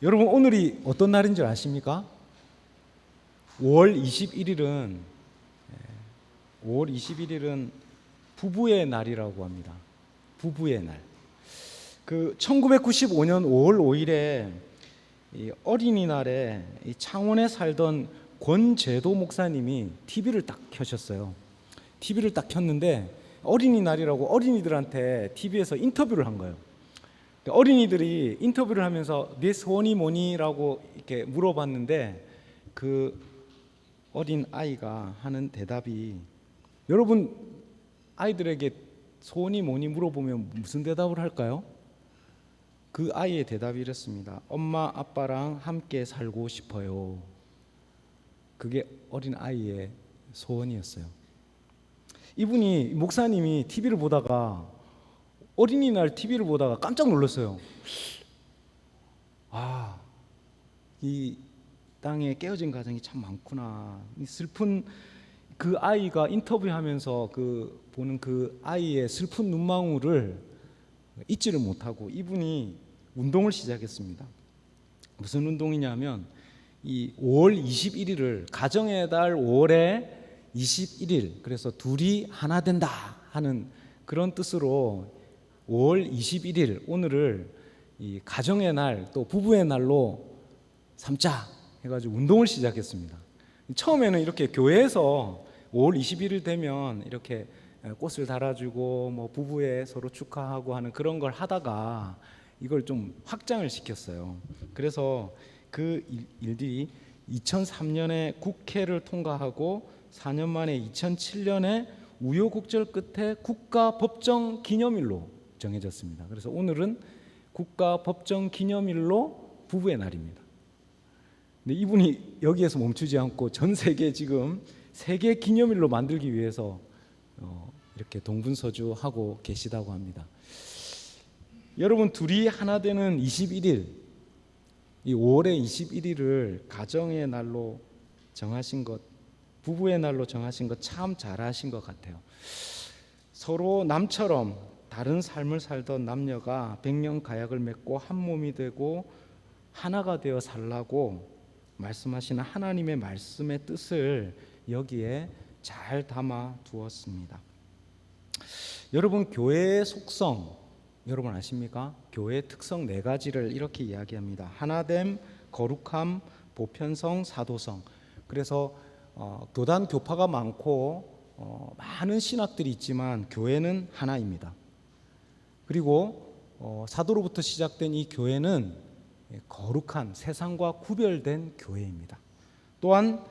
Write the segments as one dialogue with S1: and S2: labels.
S1: 여러분, 오늘이 어떤 날인 줄 아십니까? 5월 21일은 5월 21일은 부부의 날이라고 합니다. 부부의 날. 1995년 5월 5일에 어린이날에 창원에 살던 권재도 목사님이 TV를 딱 켜셨어요. TV를 딱 켰는데 어린이날이라고 어린이들한테 TV에서 인터뷰를 한 거예요. 어린이들이 인터뷰를 하면서 네 소원이 뭐니라고 이렇게 물어봤는데 그 어린 아이가 하는 대답이, 여러분 아이들에게 소원이 뭐니 물어보면 무슨 대답을 할까요? 그 아이의 대답이 이렇습니다. 엄마 아빠랑 함께 살고 싶어요. 그게 어린 아이의 소원이었어요. 이분이 목사님이 TV를 보다가 어린이날 TV를 보다가 깜짝 놀랐어요. 아, 이 땅에 깨어진 가정이 참 많구나. 이 슬픈 그 아이가 인터뷰하면서 보는 그 아이의 슬픈 눈망울을 잊지를 못하고 이분이 운동을 시작했습니다. 무슨 운동이냐면 이 5월 21일을 가정의 달 5월에 21일, 그래서 둘이 하나 된다 하는 그런 뜻으로 5월 21일 오늘을 이 가정의 날 또 부부의 날로 삼자 해가지고 운동을 시작했습니다. 처음에는 이렇게 교회에서 5월 21일 되면 이렇게 꽃을 달아주고 뭐 부부에 서로 축하하고 하는 그런 걸 하다가 이걸 좀 확장을 시켰어요. 그래서 그 일들이 2003년에 국회를 통과하고 4년 만에 2007년에 우여곡절 끝에 국가법정 기념일로 정해졌습니다. 그래서 오늘은 국가법정 기념일로 부부의 날입니다. 근데 이분이 여기에서 멈추지 않고 전 세계 지금 세계 기념일로 만들기 위해서 이렇게 동분서주하고 계시다고 합니다. 여러분, 둘이 하나 되는 21일, 이 5월의 21일을 가정의 날로 정하신 것, 부부의 날로 정하신 것 참 잘하신 것 같아요. 서로 남처럼 다른 삶을 살던 남녀가 백년가약을 맺고 한 몸이 되고 하나가 되어 살라고 말씀하시는 하나님의 말씀의 뜻을 여기에 잘 담아 두었습니다. 여러분, 교회의 속성 여러분 아십니까? 교회의 특성 4가지를 이렇게 이야기합니다. 하나됨, 거룩함, 보편성, 사도성. 그래서 교단 교파가 많고 많은 신학들이 있지만 교회는 하나입니다. 그리고 사도로부터 시작된 이 교회는 거룩한 세상과 구별된 교회입니다. 또한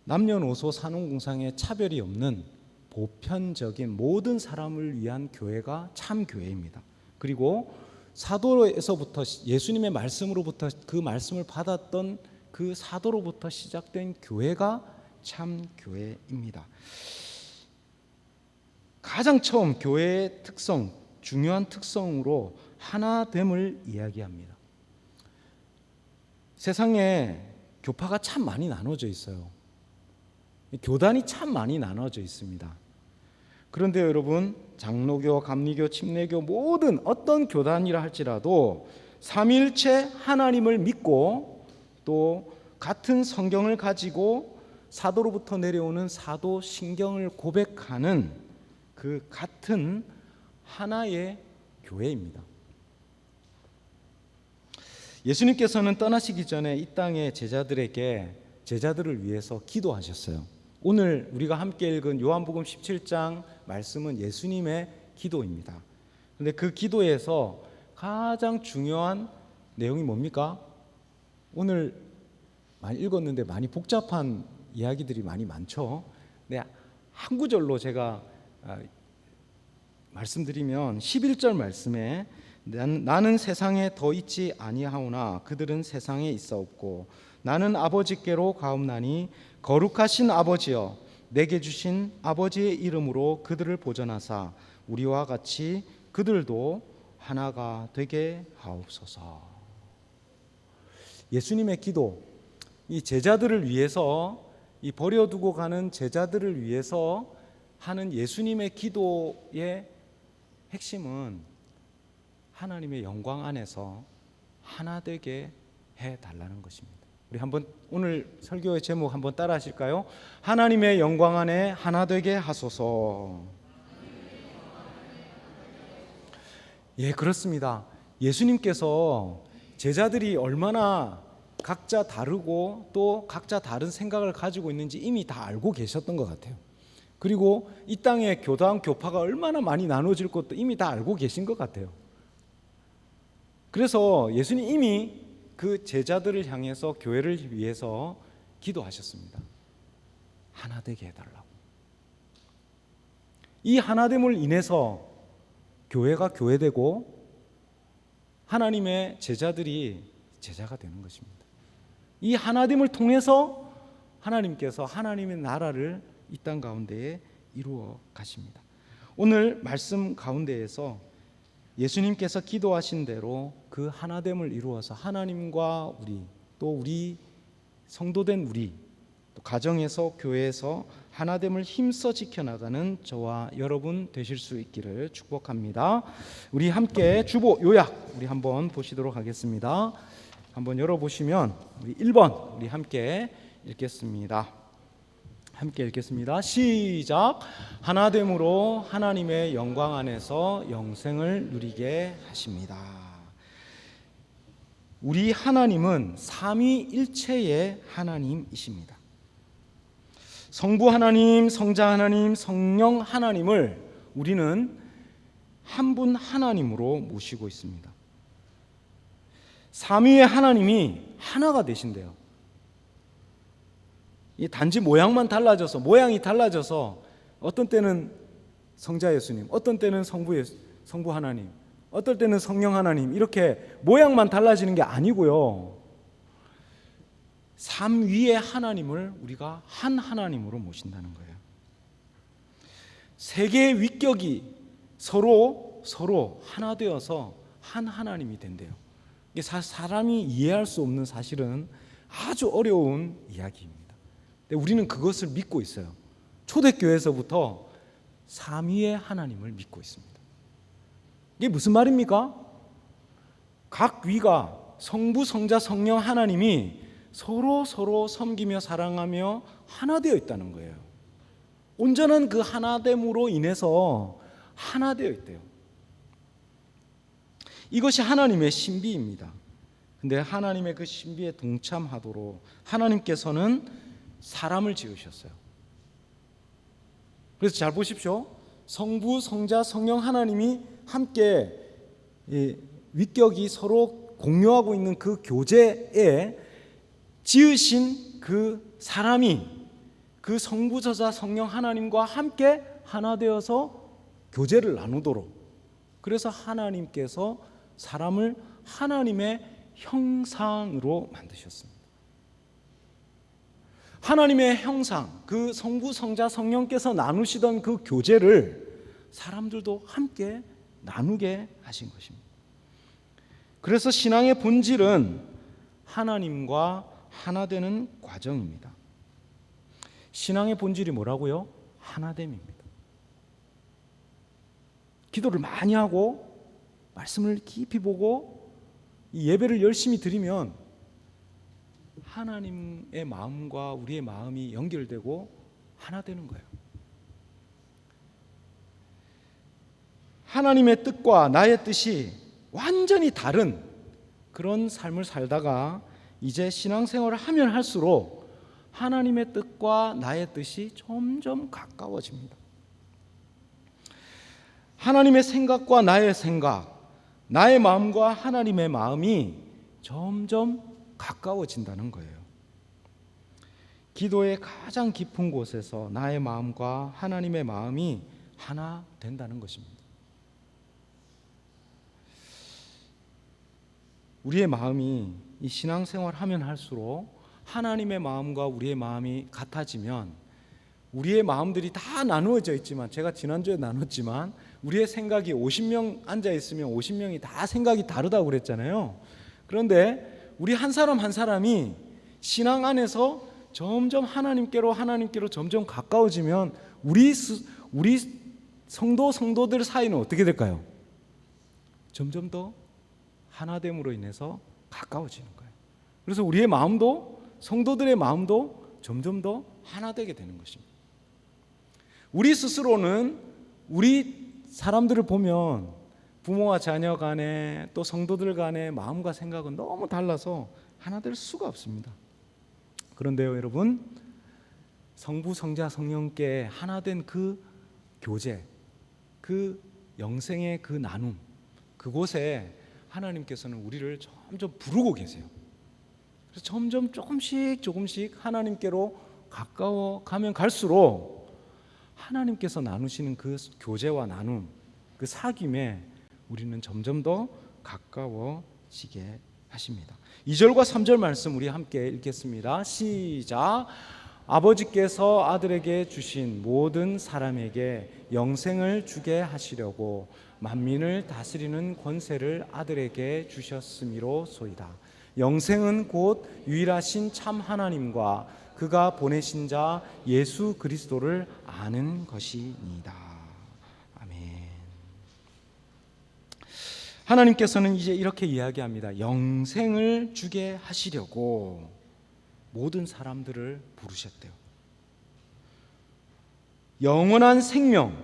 S1: 남녀노소 산업공상에 차별이 없는 보편적인 모든 사람을 위한 교회가 참 교회입니다. 그리고 사도에서부터 예수님의 말씀으로부터 그 말씀을 받았던 그 사도로부터 시작된 교회가 참 교회입니다. 가장 처음 교회의 특성, 중요한 특성으로 하나됨을 이야기합니다. 세상에 교파가 참 많이 나눠져 있어요. 교단이 참 많이 나눠져 있습니다. 그런데 여러분, 장로교, 감리교, 침례교 모든 어떤 교단이라 할지라도 삼위일체 하나님을 믿고 또 같은 성경을 가지고 사도로부터 내려오는 사도신경을 고백하는 그 같은 하나의 교회입니다. 예수님께서는 떠나시기 전에 이 땅의 제자들을 위해서 기도하셨어요. 오늘 우리가 함께 읽은 요한복음 17장 말씀은 예수님의 기도입니다. 그런데 그 기도에서 가장 중요한 내용이 뭡니까? 오늘 많이 읽었는데 많이 복잡한 이야기들이 많이 많죠. 네, 한 구절로 제가 말씀드리면 11절 말씀에 나는 세상에 더 있지 아니하오나 그들은 세상에 있사옵고 나는 아버지께로 가옵나니 거룩하신 아버지여 내게 주신 아버지의 이름으로 그들을 보전하사 우리와 같이 그들도 하나가 되게 하옵소서. 예수님의 기도, 이 제자들을 위해서, 이 버려두고 가는 제자들을 위해서 하는 예수님의 기도의 핵심은 하나님의 영광 안에서 하나 되게 해달라는 것입니다. 우리 한번 오늘 설교의 제목 한번 따라 하실까요? 하나님의 영광 안에 하나 되게 하소서. 예, 그렇습니다. 예수님께서 제자들이 얼마나 각자 다르고 또 각자 다른 생각을 가지고 있는지 이미 다 알고 계셨던 것 같아요. 그리고 이 땅에 교단, 교파가 얼마나 많이 나눠질 것도 이미 다 알고 계신 것 같아요. 그래서 예수님 이미 그 제자들을 향해서 교회를 위해서 기도하셨습니다. 하나 되게 해달라고. 이 하나됨을 인해서 교회가 교회되고 하나님의 제자들이 제자가 되는 것입니다. 이 하나됨을 통해서 하나님께서 하나님의 나라를 이 땅 가운데에 이루어 가십니다. 오늘 말씀 가운데에서 예수님께서 기도하신 대로 그 하나됨을 이루어서 하나님과 우리, 또 우리 성도된 우리, 또 가정에서 교회에서 하나됨을 힘써 지켜나가는 저와 여러분 되실 수 있기를 축복합니다. 우리 함께 주보 요약 우리 한번 보시도록 하겠습니다. 한번 열어보시면 우리 1번 우리 함께 읽겠습니다. 함께 읽겠습니다. 시작. 하나됨으로 하나님의 영광 안에서 영생을 누리게 하십니다. 우리 하나님은 삼위일체의 하나님이십니다. 성부 하나님, 성자 하나님, 성령 하나님을 우리는 한 분 하나님으로 모시고 있습니다. 삼위의 하나님이 하나가 되신대요. 이 단지 모양만 달라져서, 모양이 달라져서 어떤 때는 성자 예수님, 어떤 때는 성부 하나님, 어떨 때는 성령 하나님, 이렇게 모양만 달라지는 게 아니고요. 삼위의 하나님을 우리가 한 하나님으로 모신다는 거예요. 세 개의 위격이 서로 하나 되어서 한 하나님이 된대요. 이게 사람이 이해할 수 없는, 사실은 아주 어려운 이야기입니다. 근데 우리는 그것을 믿고 있어요. 초대교회에서부터 삼위의 하나님을 믿고 있습니다. 이게 무슨 말입니까? 각 위가 성부, 성자, 성령 하나님이 서로 섬기며 사랑하며 하나 되어 있다는 거예요. 온전한 그 하나됨으로 인해서 하나 되어 있대요. 이것이 하나님의 신비입니다. 근데 하나님의 그 신비에 동참하도록 하나님께서는 사람을 지으셨어요. 그래서 잘 보십시오. 성부, 성자, 성령 하나님이 함께 위격이 서로 공유하고 있는 그 교제에 지으신 그 사람이 그 성부, 저자, 성령 하나님과 함께 하나 되어서 교제를 나누도록, 그래서 하나님께서 사람을 하나님의 형상으로 만드셨습니다. 하나님의 형상, 그 성부, 성자, 성령께서 나누시던 그 교제를 사람들도 함께 나누게 하신 것입니다. 그래서 신앙의 본질은 하나님과 하나 되는 과정입니다. 신앙의 본질이 뭐라고요? 하나됨입니다. 기도를 많이 하고 말씀을 깊이 보고 이 예배를 열심히 드리면 하나님의 마음과 우리의 마음이 연결되고 하나 되는 거예요. 하나님의 뜻과 나의 뜻이 완전히 다른 그런 삶을 살다가 이제 신앙생활을 하면 할수록 하나님의 뜻과 나의 뜻이 점점 가까워집니다. 하나님의 생각과 나의 생각, 나의 마음과 하나님의 마음이 점점 가까워진다는 거예요. 기도의 가장 깊은 곳에서 나의 마음과 하나님의 마음이 하나 된다는 것입니다. 우리의 마음이 이 신앙생활 하면 할수록 하나님의 마음과 우리의 마음이 같아지면 우리의 마음들이 다 나누어져 있지만, 제가 지난주에 나눴지만 우리의 생각이 50명 앉아 있으면 50명이 다 생각이 다르다고 그랬잖아요. 그런데 우리 한 사람 한 사람이 신앙 안에서 점점 하나님께로 점점 가까워지면 우리 성도들 사이는 어떻게 될까요? 점점 더 하나됨으로 인해서 가까워지는 거예요. 그래서 우리의 마음도, 성도들의 마음도 점점 더 하나 되게 되는 것입니다. 우리 스스로는 우리 사람들을 보면 부모와 자녀 간에 또 성도들 간의 마음과 생각은 너무 달라서 하나 될 수가 없습니다. 그런데요, 여러분, 성부, 성자, 성령께 하나 된 그 교제, 그 영생의 그 나눔, 그곳에 하나님께서는 우리를 점점 부르고 계세요. 그래서 점점 조금씩 하나님께로 가까워 가면 갈수록 하나님께서 나누시는 그 교제와 나눔, 그 사귐에 우리는 점점 더 가까워지게 하십니다. 2절과 3절 말씀 우리 함께 읽겠습니다. 시작. 아버지께서 아들에게 주신 모든 사람에게 영생을 주게 하시려고 만민을 다스리는 권세를 아들에게 주셨음이로소이다. 영생은 곧 유일하신 참 하나님과 그가 보내신 자 예수 그리스도를 아는 것이니이다. 아멘. 하나님께서는 이제 이렇게 이야기합니다. 영생을 주게 하시려고 모든 사람들을 부르셨대요. 영원한 생명,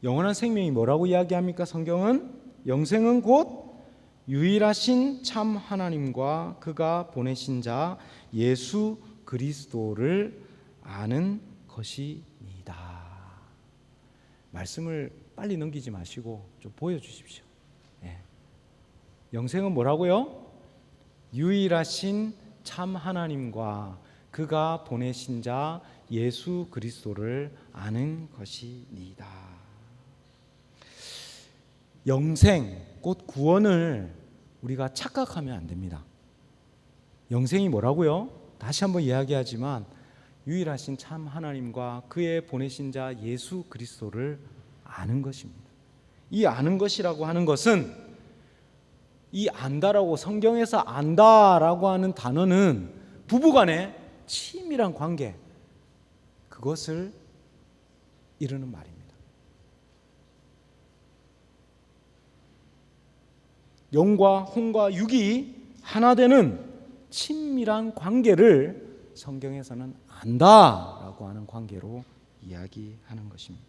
S1: 영원한 생명이 뭐라고 이야기합니까? 성경은 영생은 곧 유일하신 참 하나님과 그가 보내신 자 예수 그리스도를 아는 것이니이다. 말씀을 빨리 넘기지 마시고 좀 보여주십시오. 영생은 뭐라고요? 유일하신 참 하나님과 그가 보내신 자 예수 그리스도를 아는 것이니이다. 영생, 곧 구원을 우리가 착각하면 안 됩니다. 영생이 뭐라고요? 다시 한번 이야기하지만 유일하신 참 하나님과 그의 보내신 자 예수 그리스도를 아는 것입니다. 이 아는 것이라고 하는 것은, 이 안다라고, 성경에서 안다라고 하는 단어는 부부간의 친밀한 관계, 그것을 이루는 말입니다. 영과 혼과 육이 하나 되는 친밀한 관계를 성경에서는 안다라고 하는 관계로 이야기하는 것입니다.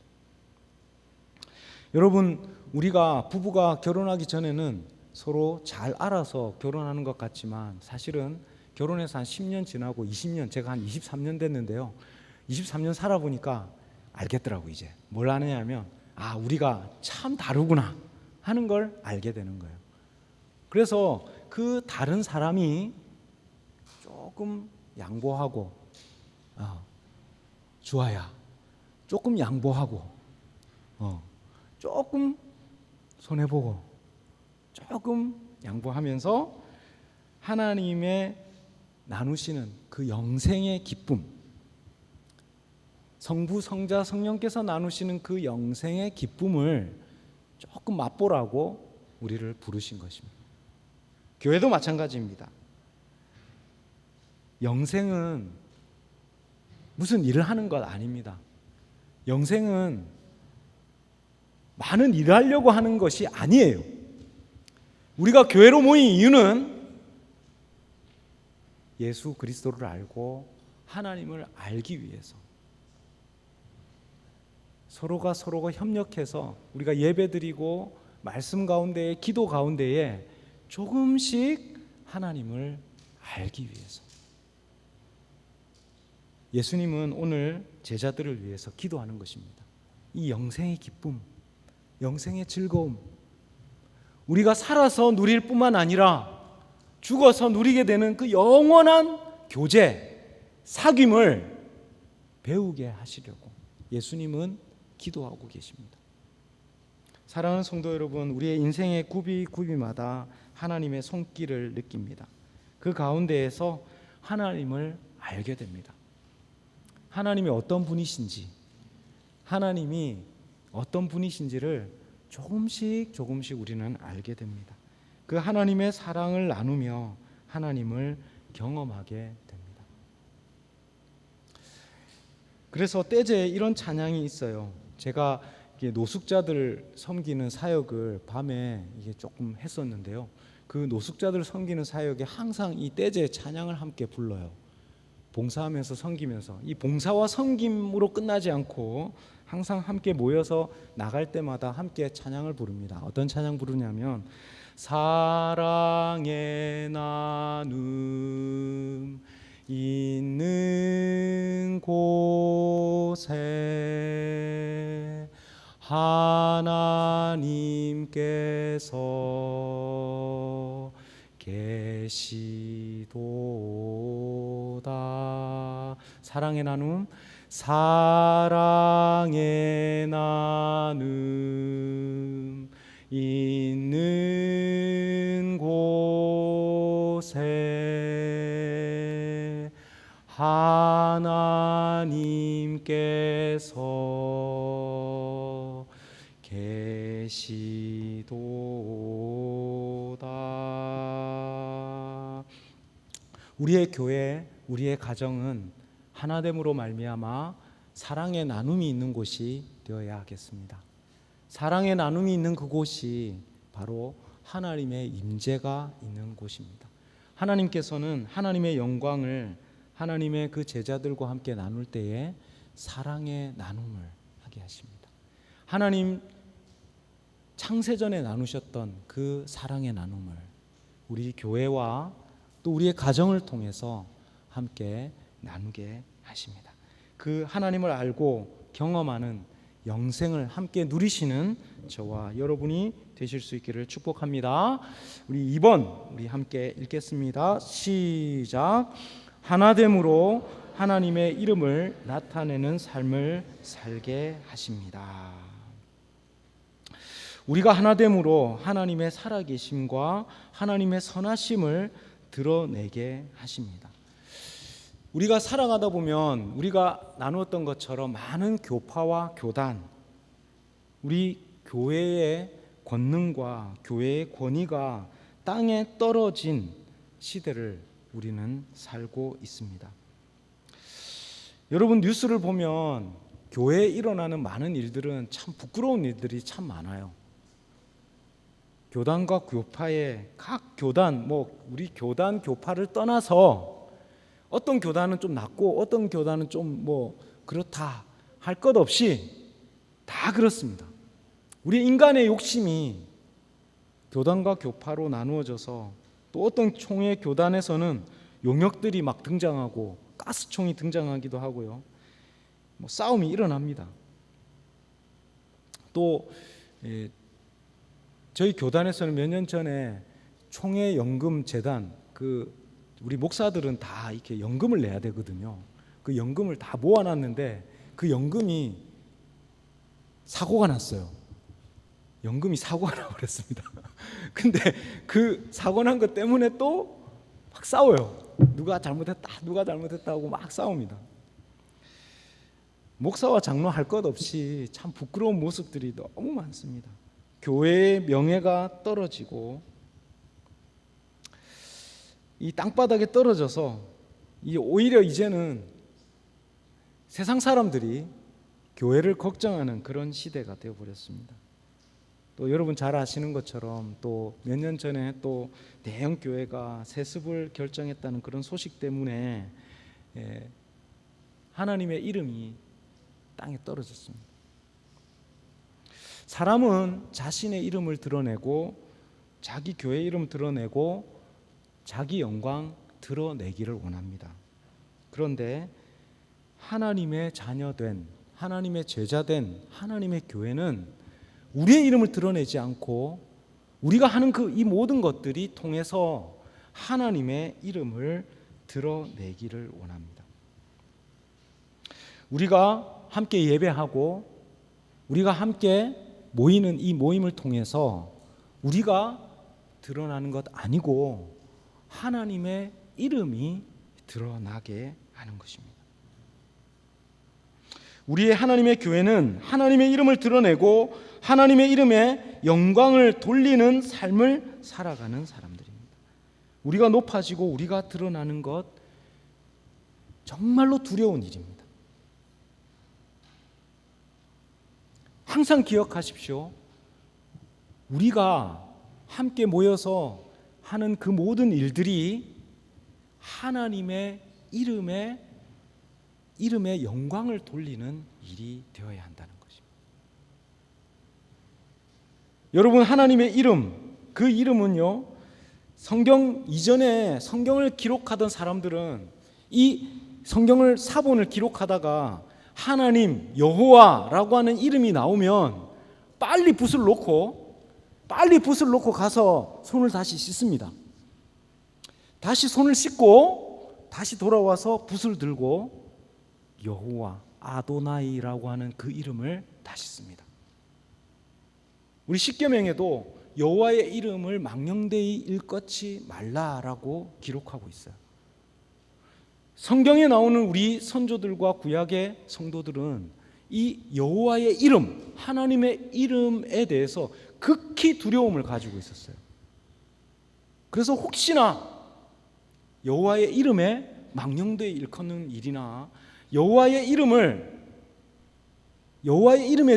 S1: 여러분, 우리가 부부가 결혼하기 전에는 서로 잘 알아서 결혼하는 것 같지만 사실은 결혼해서 한 10년 지나고 20년, 제가 한 23년 됐는데요, 23년 살아보니까 알겠더라고. 이제 뭘 아느냐면, 아, 우리가 참 다르구나 하는 걸 알게 되는 거예요. 그래서 그 다른 사람이 조금 양보하고, 주아야 조금 양보하고, 조금 손해보고, 조금 양보하면서 하나님의 나누시는 그 영생의 기쁨, 성부, 성자, 성령께서 나누시는 그 영생의 기쁨을 조금 맛보라고 우리를 부르신 것입니다. 교회도 마찬가지입니다. 영생은 무슨 일을 하는 것 아닙니다. 영생은 많은 일을 하려고 하는 것이 아니에요. 우리가 교회로 모인 이유는 예수 그리스도를 알고 하나님을 알기 위해서, 서로가 협력해서 우리가 예배드리고 말씀 가운데에, 기도 가운데에 조금씩 하나님을 알기 위해서. 예수님은 오늘 제자들을 위해서 기도하는 것입니다. 이 영생의 기쁨, 영생의 즐거움, 우리가 살아서 누릴 뿐만 아니라 죽어서 누리게 되는 그 영원한 교제, 사귐을 배우게 하시려고 예수님은 기도하고 계십니다. 사랑하는 성도 여러분, 우리의 인생의 구비마다 하나님의 손길을 느낍니다. 그 가운데에서 하나님을 알게 됩니다. 하나님이 어떤 분이신지, 하나님이 어떤 분이신지를 조금씩 우리는 알게 됩니다. 그 하나님의 사랑을 나누며 하나님을 경험하게 됩니다. 그래서 떼제에 이런 찬양이 있어요. 제가 노숙자들 섬기는 사역을 밤에 이게 조금 했었는데요, 그 노숙자들 섬기는 사역에 항상 이 떼제 찬양을 함께 불러요. 봉사하면서 섬기면서 이 봉사와 섬김으로 끝나지 않고 항상 함께 모여서 나갈 때마다 함께 찬양을 부릅니다. 어떤 찬양 부르냐면 사랑의 나눔 있는 곳에 하나님께서 계시도다. 사랑의 나눔, 사랑의 나눔 있는 곳에 하나님께서 계시도다. 우리의 교회, 우리의 가정은 하나됨으로 말미암아 사랑의 나눔이 있는 곳이 되어야 하겠습니다. 사랑의 나눔이 있는 그곳이 바로 하나님의 임재가 있는 곳입니다. 하나님께서는 하나님의 영광을 하나님의 그 제자들과 함께 나눌 때에 사랑의 나눔을 하게 하십니다. 하나님 창세전에 나누셨던 그 사랑의 나눔을 우리 교회와 또 우리의 가정을 통해서 함께 나누게 하십니다. 그 하나님을 알고 경험하는 영생을 함께 누리시는 저와 여러분이 되실 수 있기를 축복합니다. 우리 2번 우리 함께 읽겠습니다. 시작. 하나됨으로 하나님의 이름을 나타내는 삶을 살게 하십니다. 우리가 하나됨으로 하나님의 살아계심과 하나님의 선하심을 드러내게 하십니다. 우리가 살아가다 보면 우리가 나누었던 것처럼 많은 교파와 교단, 우리 교회의 권능과 교회의 권위가 땅에 떨어진 시대를 우리는 살고 있습니다. 여러분 뉴스를 보면 교회에 일어나는 많은 일들은 참 부끄러운 일들이 참 많아요. 교단과 교파의 각 교단, 우리 교단 교파를 떠나서 어떤 교단은 좀 낫고 어떤 교단은 좀 그렇다 할 것 없이 다 그렇습니다. 우리 인간의 욕심이 교단과 교파로 나누어져서 또 어떤 총회 교단에서는 용역들이 막 등장하고 가스총이 등장하기도 하고요. 싸움이 일어납니다. 또 저희 교단에서는 몇 년 전에 총회 연금 재단 우리 목사들은 다 이렇게 연금을 내야 되거든요. 그 연금을 다 모아놨는데 그 연금이 사고가 났어요. 연금이 사고가 나버렸습니다. 근데 그 사고 난 것 때문에 또 막 싸워요. 누가 잘못했다고 막 싸웁니다. 목사와 장로 할 것 없이 참 부끄러운 모습들이 너무 많습니다. 교회의 명예가 떨어지고 이 땅바닥에 떨어져서 오히려 이제는 세상 사람들이 교회를 걱정하는 그런 시대가 되어버렸습니다. 또 여러분 잘 아시는 것처럼 또 몇 년 전에 또 대형 교회가 세습을 결정했다는 그런 소식 때문에 하나님의 이름이 땅에 떨어졌습니다. 사람은 자신의 이름을 드러내고 자기 교회 이름 드러내고 자기 영광 드러내기를 원합니다. 그런데 하나님의 자녀된 하나님의 제자된 하나님의 교회는 우리의 이름을 드러내지 않고 우리가 하는 이 모든 것들이 통해서 하나님의 이름을 드러내기를 원합니다. 우리가 함께 예배하고 우리가 함께 모이는 이 모임을 통해서 우리가 드러나는 것 아니고 하나님의 이름이 드러나게 하는 것입니다. 우리의 하나님의 교회는 하나님의 이름을 드러내고 하나님의 이름에 영광을 돌리는 삶을 살아가는 사람들입니다. 우리가 높아지고 우리가 드러나는 것 정말로 두려운 일입니다. 항상 기억하십시오. 우리가 함께 모여서 하는 그 모든 일들이 하나님의 이름에 영광을 돌리는 일이 되어야 한다는 것입니다. 여러분, 하나님의 이름, 그 이름은요, 성경 이전에 성경을 기록하던 사람들은 이 성경을 사본을 기록하다가 하나님, 여호와라고 하는 이름이 나오면 빨리 붓을 놓고 가서 손을 다시 씻습니다. 다시 손을 씻고 다시 돌아와서 붓을 들고 여호와, 아도나이라고 하는 그 이름을 다시 씁니다. 우리 십계명에도 여호와의 이름을 망령되이 일컫지 말라라고 기록하고 있어요. 성경에 나오는 우리 선조들과 구약의 성도들은 이 여호와의 이름, 하나님의 이름에 대해서 극히 두려움을 가지고 있었어요. 그래서 혹시나 여호와의 이름에 망령되이 일컫는 일이나 여호와의 이름에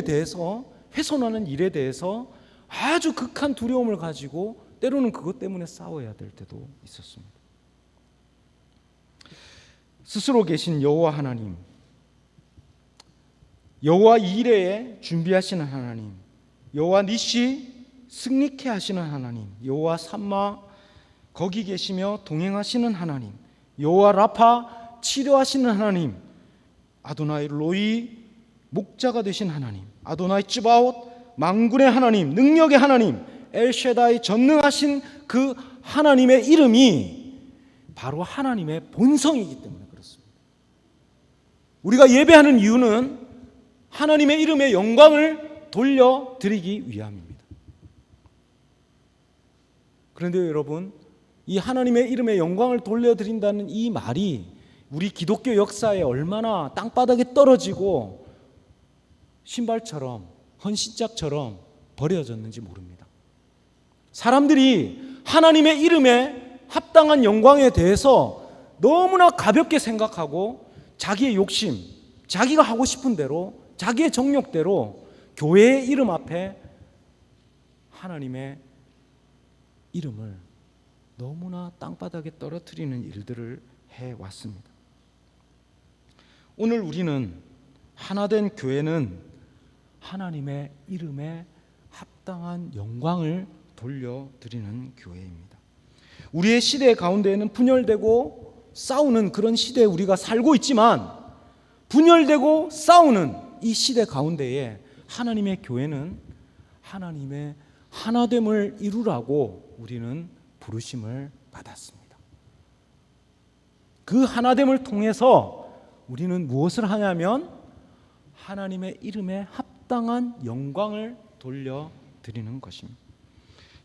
S1: 대해서 훼손하는 일에 대해서 아주 극한 두려움을 가지고 때로는 그것 때문에 싸워야 될 때도 있었습니다. 스스로 계신 여호와 하나님, 여호와 이레에 준비하시는 하나님, 여호와 니시 승리케 하시는 하나님, 여호와 삼마 거기 계시며 동행하시는 하나님, 여호와 라파 치료하시는 하나님, 아도나이 로이 목자가 되신 하나님, 아도나이 쯔바옷 만군의 하나님, 능력의 하나님, 엘셰다이 전능하신 그 하나님의 이름이 바로 하나님의 본성이기 때문에 그렇습니다. 우리가 예배하는 이유는 하나님의 이름의 영광을 돌려드리기 위함입니다. 그런데 여러분, 이 하나님의 이름의 영광을 돌려드린다는 이 말이 우리 기독교 역사에 얼마나 땅바닥에 떨어지고 신발처럼 헌신짝처럼 버려졌는지 모릅니다. 사람들이 하나님의 이름에 합당한 영광에 대해서 너무나 가볍게 생각하고 자기의 욕심, 자기가 하고 싶은 대로, 자기의 정욕대로 교회의 이름 앞에 하나님의 이름을 너무나 땅바닥에 떨어뜨리는 일들을 해왔습니다. 오늘 우리는 하나된 교회는 하나님의 이름에 합당한 영광을 돌려드리는 교회입니다. 우리의 시대 가운데에는 분열되고 싸우는 그런 시대에 우리가 살고 있지만, 분열되고 싸우는 이 시대 가운데에 하나님의 교회는 하나님의 하나됨을 이루라고 우리는 부르심을 받았습니다. 그 하나됨을 통해서 우리는 무엇을 하냐면 하나님의 이름에 합당한 영광을 돌려드리는 것입니다.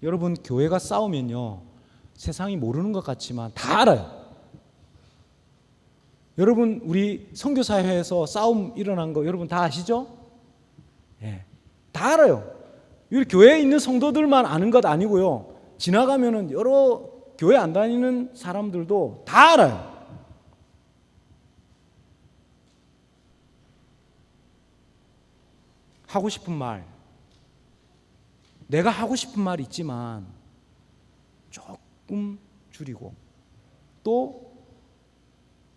S1: 여러분, 교회가 싸우면요, 세상이 모르는 것 같지만 다 알아요. 여러분, 우리 선교사회에서 싸움 일어난 거 여러분 다 아시죠? 예, 다 알아요. 우리 교회에 있는 성도들만 아는 것 아니고요, 지나가면은 여러 교회 안 다니는 사람들도 다 알아요. 하고 싶은 말, 내가 하고 싶은 말 있지만 조금 줄이고, 또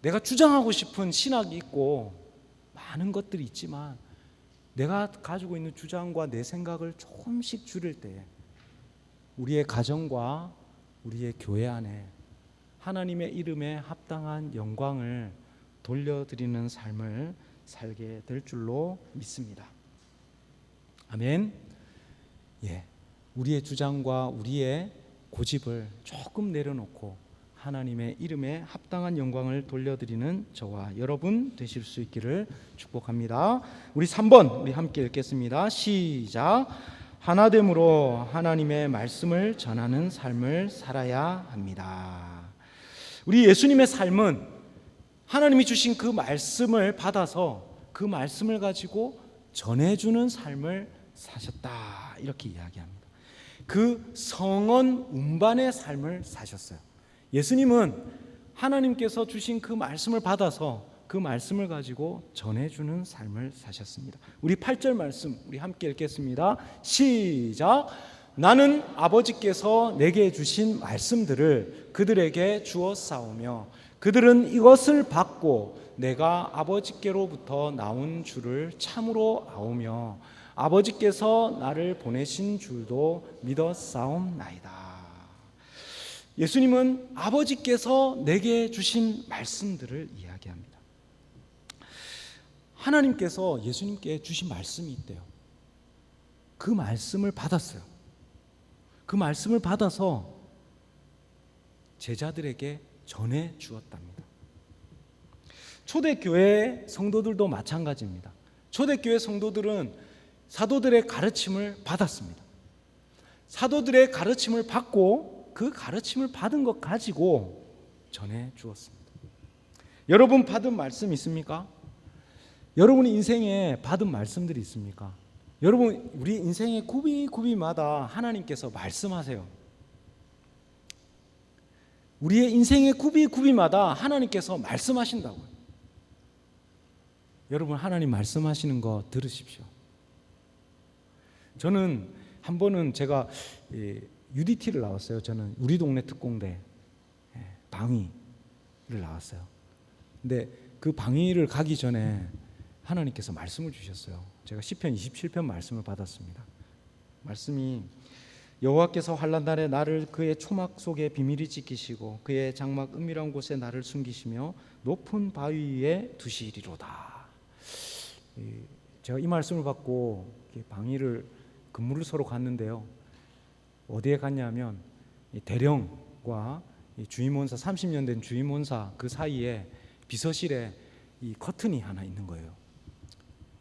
S1: 내가 주장하고 싶은 신학이 있고 많은 것들이 있지만 내가 가지고 있는 주장과 내 생각을 조금씩 줄일 때 우리의 가정과 우리의 교회 안에 하나님의 이름에 합당한 영광을 돌려드리는 삶을 살게 될 줄로 믿습니다. 아멘. 예, 우리의 주장과 우리의 고집을 조금 내려놓고 하나님의 이름에 합당한 영광을 돌려드리는 저와 여러분 되실 수 있기를 축복합니다. 우리 3번 우리 함께 읽겠습니다. 시작. 하나됨으로 하나님의 말씀을 전하는 삶을 살아야 합니다. 우리 예수님의 삶은 하나님이 주신 그 말씀을 받아서 그 말씀을 가지고 전해주는 삶을 사셨다, 이렇게 이야기합니다. 그 성언 운반의 삶을 사셨어요. 예수님은 하나님께서 주신 그 말씀을 받아서 그 말씀을 가지고 전해주는 삶을 사셨습니다. 우리 8절 말씀 우리 함께 읽겠습니다. 시작. 나는 아버지께서 내게 주신 말씀들을 그들에게 주었사오며 그들은 이것을 받고 내가 아버지께로부터 나온 줄을 참으로 아오며 아버지께서 나를 보내신 줄도 믿었사옵나이다. 예수님은 아버지께서 내게 주신 말씀들을 이야기합니다. 하나님께서 예수님께 주신 말씀이 있대요. 그 말씀을 받았어요. 그 말씀을 받아서 제자들에게 전해 주었답니다. 초대교회 성도들도 마찬가지입니다. 초대교회 성도들은 사도들의 가르침을 받았습니다. 사도들의 가르침을 받고 그 가르침을 받은 것 가지고 전해 주었습니다. 여러분 받은 말씀 있습니까? 여러분 인생에 받은 말씀들이 있습니까? 여러분 우리 인생의 구비마다 하나님께서 말씀하세요. 우리의 인생의 구비마다 하나님께서 말씀하신다고요. 여러분 하나님 말씀하시는 거 들으십시오. 저는 한 번은 제가 UDT를 나왔어요. 저는 우리 동네 특공대 방위를 나왔어요. 근데 그 방위를 가기 전에 하나님께서 말씀을 주셨어요. 제가 시편 27편 말씀을 받았습니다. 말씀이 여호와께서 환난 날에 나를 그의 초막 속에 비밀히 지키시고 그의 장막 은밀한 곳에 나를 숨기시며 높은 바위 위에 두시리로다. 제가 이 말씀을 받고 방위를 근무를 서로 갔는데요. 어디에 갔냐면 대령과 주임원사 30년 된 주임원사 그 사이에 비서실에 이 커튼이 하나 있는 거예요.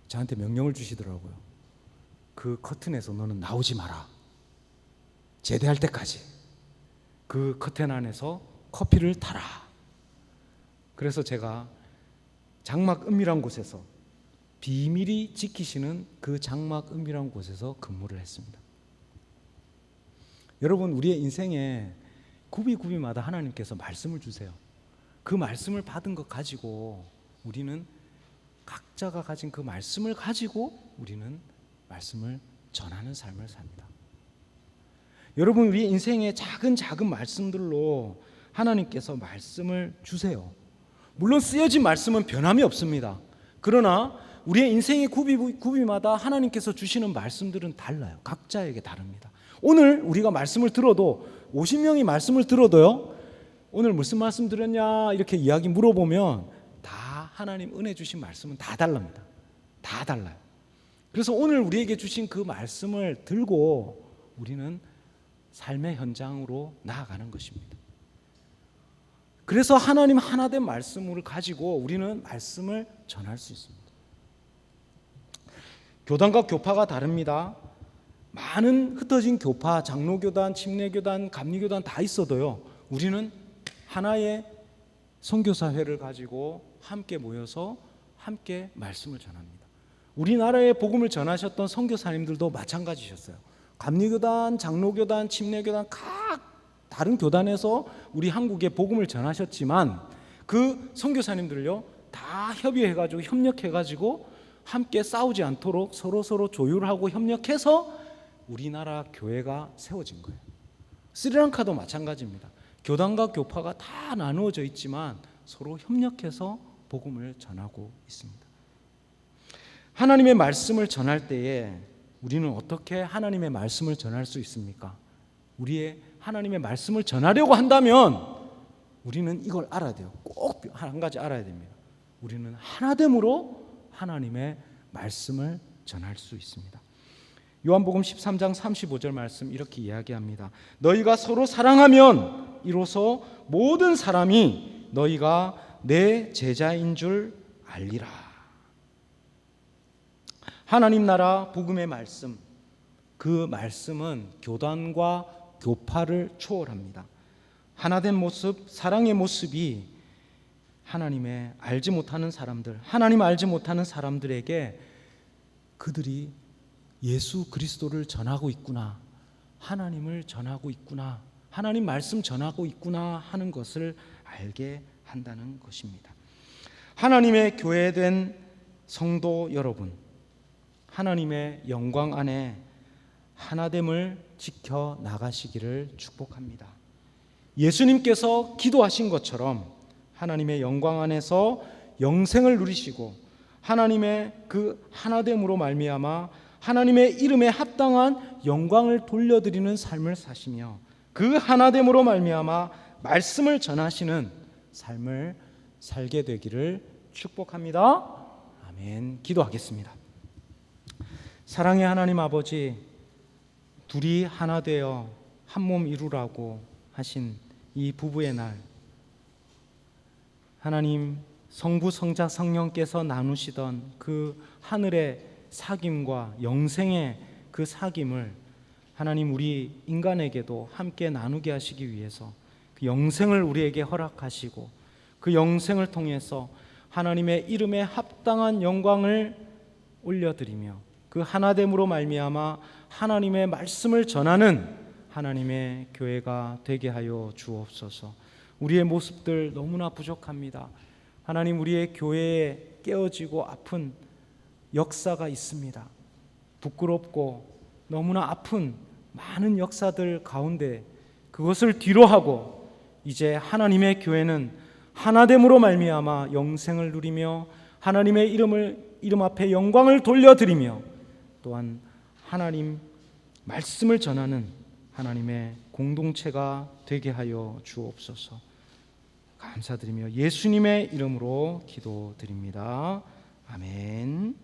S1: 저한테 명령을 주시더라고요. 그 커튼에서 너는 나오지 마라. 제대할 때까지 그 커튼 안에서 커피를 타라. 그래서 제가 장막 은밀한 곳에서 비밀히 지키시는 그 장막 은밀한 곳에서 근무를 했습니다. 여러분 우리의 인생에 구비마다 하나님께서 말씀을 주세요. 그 말씀을 받은 것 가지고 우리는 각자가 가진 그 말씀을 가지고 우리는 말씀을 전하는 삶을 삽니다. 여러분 우리 인생의 작은 말씀들로 하나님께서 말씀을 주세요. 물론 쓰여진 말씀은 변함이 없습니다. 그러나 우리의 인생의 구비마다 하나님께서 주시는 말씀들은 달라요. 각자에게 다릅니다. 오늘 우리가 말씀을 들어도 50명이 말씀을 들어도요. 오늘 무슨 말씀 들었냐 이렇게 이야기 물어보면 다 하나님 은혜 주신 말씀은 다 달랍니다. 다 달라요. 그래서 오늘 우리에게 주신 그 말씀을 들고 우리는 삶의 현장으로 나아가는 것입니다. 그래서 하나님 하나된 말씀을 가지고 우리는 말씀을 전할 수 있습니다. 교단과 교파가 다릅니다. 많은 흩어진 교파, 장로교단, 침례교단, 감리교단 다 있어도요. 우리는 하나의 선교사회를 가지고 함께 모여서 함께 말씀을 전합니다. 우리나라에 복음을 전하셨던 선교사님들도 마찬가지셨어요. 감리교단, 장로교단, 침례교단 각 다른 교단에서 우리 한국에 복음을 전하셨지만 그 선교사님들요 다 협의해가지고 협력해가지고 함께 싸우지 않도록 서로 조율하고 협력해서 우리나라 교회가 세워진 거예요. 스리랑카도 마찬가지입니다. 교단과 교파가 다 나누어져 있지만 서로 협력해서 복음을 전하고 있습니다. 하나님의 말씀을 전할 때에 우리는 어떻게 하나님의 말씀을 전할 수 있습니까? 우리의 하나님의 말씀을 전하려고 한다면 우리는 이걸 알아야 돼요. 꼭 한 가지 알아야 됩니다. 우리는 하나됨으로 하나님의 말씀을 전할 수 있습니다. 요한복음 13장 35절 말씀 이렇게 이야기합니다. 너희가 서로 사랑하면 이로써 모든 사람이 너희가 내 제자인 줄 알리라. 하나님 나라 복음의 말씀, 그 말씀은 교단과 교파를 초월합니다. 하나된 모습, 사랑의 모습이 하나님의 알지 못하는 사람들, 하나님 알지 못하는 사람들에게 그들이 예수 그리스도를 전하고 있구나, 하나님을 전하고 있구나, 하나님 말씀 전하고 있구나 하는 것을 알게 한다는 것입니다. 하나님의 교회된 성도 여러분, 하나님의 영광 안에 하나됨을 지켜 나가시기를 축복합니다. 예수님께서 기도하신 것처럼 하나님의 영광 안에서 영생을 누리시고 하나님의 그 하나됨으로 말미암아 하나님의 이름에 합당한 영광을 돌려드리는 삶을 사시며 그 하나됨으로 말미암아 말씀을 전하시는 삶을 살게 되기를 축복합니다. 아멘. 기도하겠습니다. 사랑의 하나님 아버지, 둘이 하나 되어 한 몸 이루라고 하신 이 부부의 날, 하나님 성부 성자 성령께서 나누시던 그 하늘의 사귐과 영생의 그 사귐을 하나님 우리 인간에게도 함께 나누게 하시기 위해서 그 영생을 우리에게 허락하시고 그 영생을 통해서 하나님의 이름에 합당한 영광을 올려드리며 그 하나됨으로 말미암아 하나님의 말씀을 전하는 하나님의 교회가 되게 하여 주옵소서. 우리의 모습들 너무나 부족합니다. 하나님, 우리의 교회에 깨어지고 아픈 역사가 있습니다. 부끄럽고 너무나 아픈 많은 역사들 가운데 그것을 뒤로하고 이제 하나님의 교회는 하나됨으로 말미암아 영생을 누리며 하나님의 이름 앞에 영광을 돌려드리며 또한 하나님 말씀을 전하는 하나님의 공동체가 되게 하여 주옵소서. 감사드리며 예수님의 이름으로 기도드립니다. 아멘.